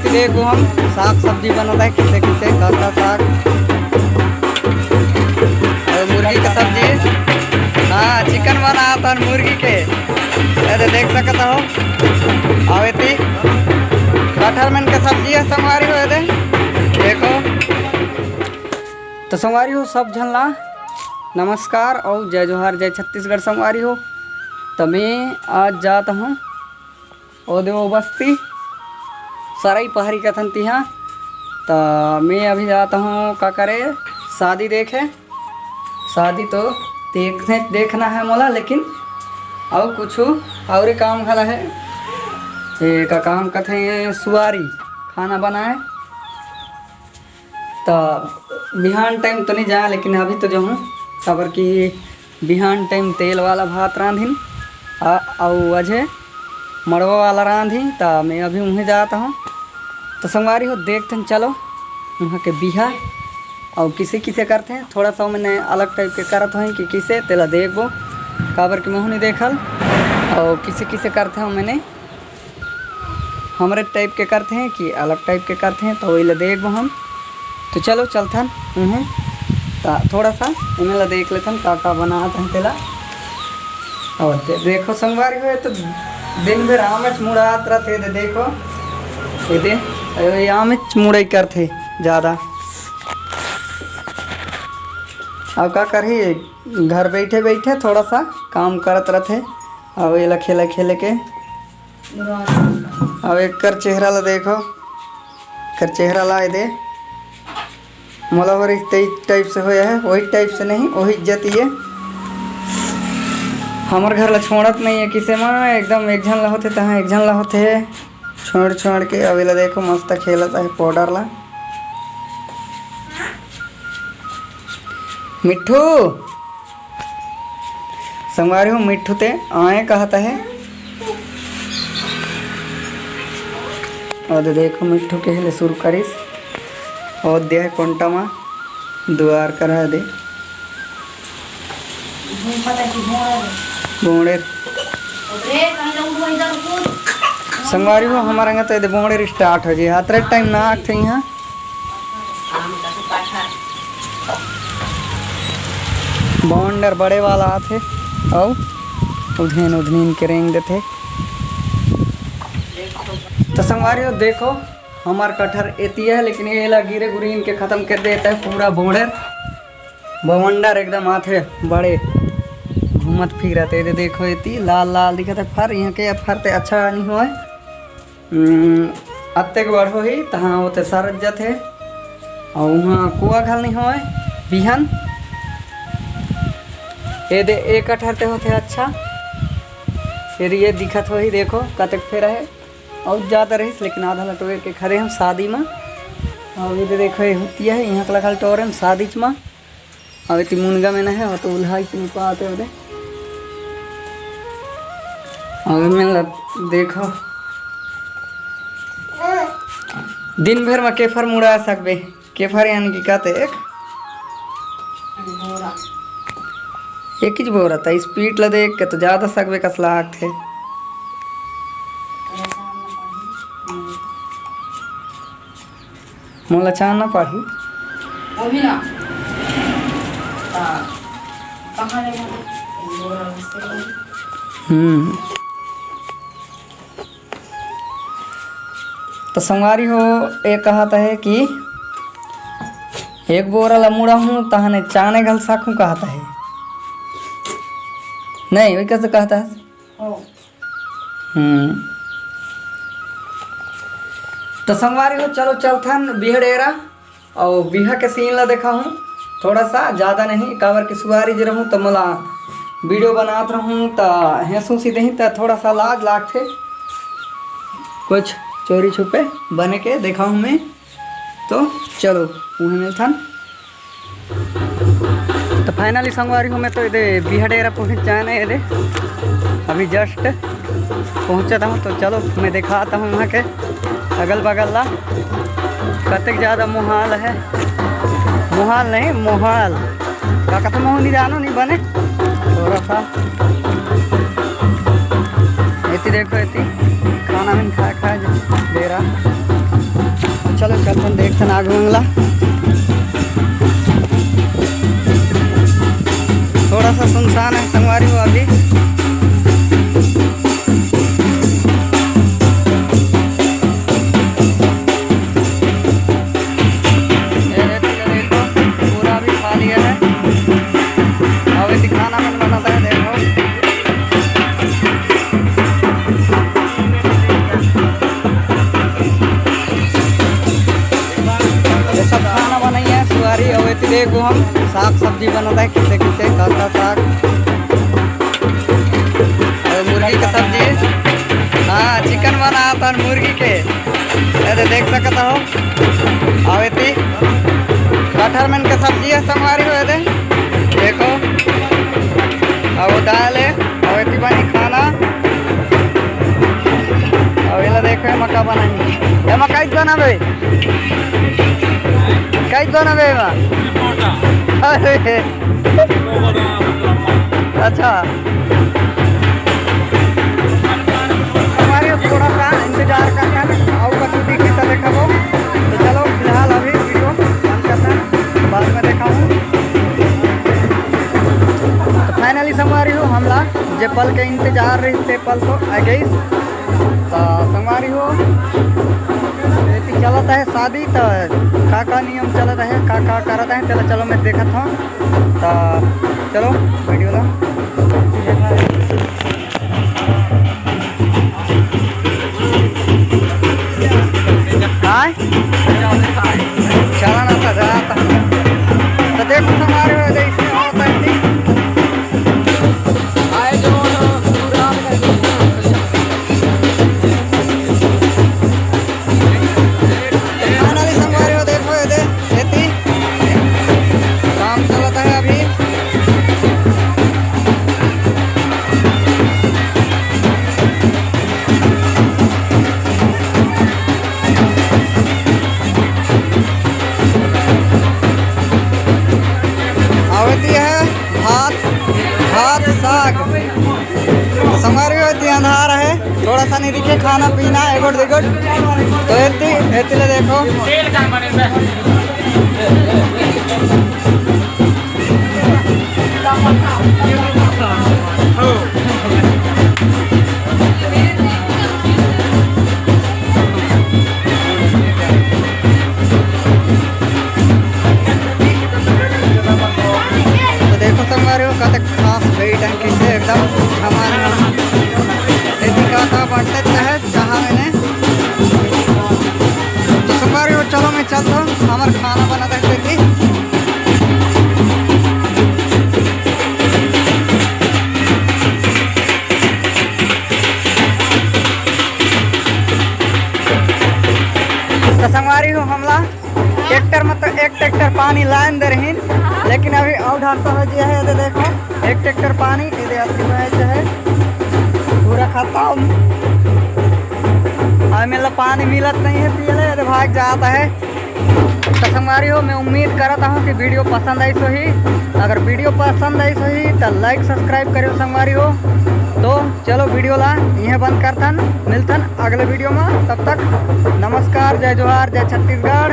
देखो हम साग सब्जी बनता है किसे किसे का साग और मुर्गी का सब्जी। हाँ चिकन बना था मुर्गी के अरे देख सकता हो आवे थी कटहल मन के सब्जी है संगवारी हो दे देखो। तो संगवारी हो सब झनला नमस्कार और जय जोहार जय छत्तीसगढ़ संगवारी हो। तो मैं आज जाता हूँ ओदेव बस्ती सराई पहाड़ी कथन तिहा। तो मैं अभी जाता हूँ का करे शादी देखे शादी तो देखना है मोला लेकिन और कुछ और काम खला है एक काम कथे सुवारी खाना बनाए। तो बिहान टाइम तो नहीं जाए लेकिन अभी तो जाऊँ खबर कि बिहान टाइम तेल वाला भात रांधिन और अजय मड़वा वाला रांधी। तो मैं अभी वहीं जाता हूँ। तो संगवारी हो देखते हैं चलो वहाँ के बिहा और किसे किसे करते हैं थोड़ा सा मैंने अलग टाइप के करत हैं कि किसे तेला देखो काबर कि मैं नहीं देखल और किसे किसे करते हैं मैंने हमारे टाइप के करते हैं कि अलग टाइप के करते हैं तो वही देखो हम। तो चलो चलथन तो थोड़ा सा इन्हें ला देख लेथन का बनाते हैं तेला और देखो संगवारी हो तो दिन भर आमच मुड़ात रहते दे देखो ये दे आमच मुड़ाई करते ज़्यादा अब का करी घर बैठे बैठे थोड़ा सा काम करत रहते और ये खेले खेले के अब एक कर चेहरा ला देखो कर चेहरा ला दे मोला और इस टाइप से होया है वही टाइप से नहीं वही इज्जत ये हमार घर ला छोड़त नहीं है किसे में एकदम एक झन ला होते तहाँ एक झन ला होते छोड़ छोड़ के अभी ला देखो मस्त खेलता है पाउडर ला मिट्ठू संगवारी हो मिट्ठू ते आए कहता है और देखो मिट्ठू के लिए शुरू करिस और दे कोंटा में द्वार करा दे बोंडेर संगवारी हो हमारा तो बोंडेर स्टार्ट हो जाए हाथ टाइम ना आते यहाँ बॉन्डर बड़े वाला आते और उधेन उधनीन के रेंग देते। तो संगवारी हो देखो हमार कटहर एती है लेकिन ये ला गिरे गुरीन के ख़त्म कर देता है पूरा बोंडर बवंडर एकदम आते बड़े घूमत फिरते दे देखो एती लाल लाल दिखत है फर यहाँ के फरते अच्छा नहीं हुआ अत्ते के बढ़ो ही तहाँ होते सरज जाते और वहाँ कुआ घल नहीं हुआ बिहन ये दे एक कटहरते होते अच्छा फिर ये दिखत हो ही देखो कतक फेरा है और ज़्यादा रहीस लेकिन आधा लटोर के खड़े हम शादी में और ये देखो ये होती है यहाँ का लखल टोर हम शादी में और इतनी मुनगा में न है तो उल्हा नहीं पाते होते और मैं देखो दिन भर में केफर मुड़ा सकबे केफर यानी कि कहते एक ही बोरा था स्पीड ला देख के तो ज़्यादा सकबे कसला आग थे मोला चाह ना पढ़ी तो संगवारी हो एक कहता है कि एक बोरा ला मुड़ा हूँ तहने चाने घल साखू कहता है नहीं वही कैसे कहता है तो संगवारी हो चलो चलथन बिहड़ेरा और बिहा के सीन ला देखा हूँ थोड़ा सा ज़्यादा नहीं काबर के सुवारी जो रहूँ तो मला वीडियो बनात रहूँ तो हैंसू सीधे ही तो थोड़ा सा लाज लाग थे कुछ चोरी छुपे बने के देखा हूँ मैं। तो चलो वहीं मिलथन तो फाइनली संगवारी हूँ मैं तो ये बिहडेरा पहुँच जाना है अभी जस्ट पहुँचा हूँ। तो चलो मैं दिखाता हूँ वहाँ के अगल बगल ला कतक ज़्यादा मुहाल है मुहाल नहीं मोहाल का कथ मोह नहीं जानो नहीं बने थोड़ा सा इतनी देखो इतनी खाना भी खा खा दे रहा देखथन आगे मंगला थोड़ा सा सुनसान है संगवारी हो अभी। पूरा भी खा लिया है। अब खाना मन बनाता है देखो। ये सब खाना बनाई है सुहारी। अब देखो हम साग सब्जी बनाता है किसे किसे काका साग और मुर्गी की सब्जी। हाँ चिकन बना था मुर्गी के ऐसे देख सकता हो। अवेती कटहर मन के सब्जी है संगवारी हो दे देखो। अब दाल है अवेती बनी खाना। अब देखो मक्का बनाई ये मक्का बनावे कई बनावे अरे अच्छा हमारे थोड़ा सा इंतजार करते हैं और कसूटी की तरह देखा वो। तो चलो फिलहाल अभी वीडियो बंद करते हैं बाद में देखा हूँ। तो फाइनली संगवारी हो हमला जे पल के इंतजार रही थे पल तो आ गई। तो संगवारी हो चलता है शादी तो का नियम चलता है का करता है चलो चलो मैं देखा था। तो चलो वीडियो ला चला ना था जाता तो देखो हमारे होता है हमारे अंधार है थोड़ा सा नहीं दिखे खाना पीना एगोट देखो। तो एती ले देखो तो देखो संगवारी हो कहते खास गई टंकी से एकदम हमारे का बढ़ते है जहाँ मैंने। तो संगवारी हो चलो मैं चलता हूँ हमारे खाना बनाता है देखी। तो संगवारी हो हमला ट्रैक्टर मतलब एक ट्रैक्टर पानी लाइन दे रही लेकिन अभी और ढांसा हो गया है। देखो एक ट्रैक्टर पानी है पूरा खत्म। मतलब पानी मिलत नहीं है पिए तो भाग जाता है। तो संगवारी हो मैं उम्मीद करता हूँ कि वीडियो पसंद आई सही। अगर वीडियो पसंद आई सही तो लाइक सब्सक्राइब करो संगवारी हो। तो चलो वीडियो ला यह बंद करतन मिलतन अगले वीडियो में। तब तक नमस्कार जय जोहार जय छत्तीसगढ़।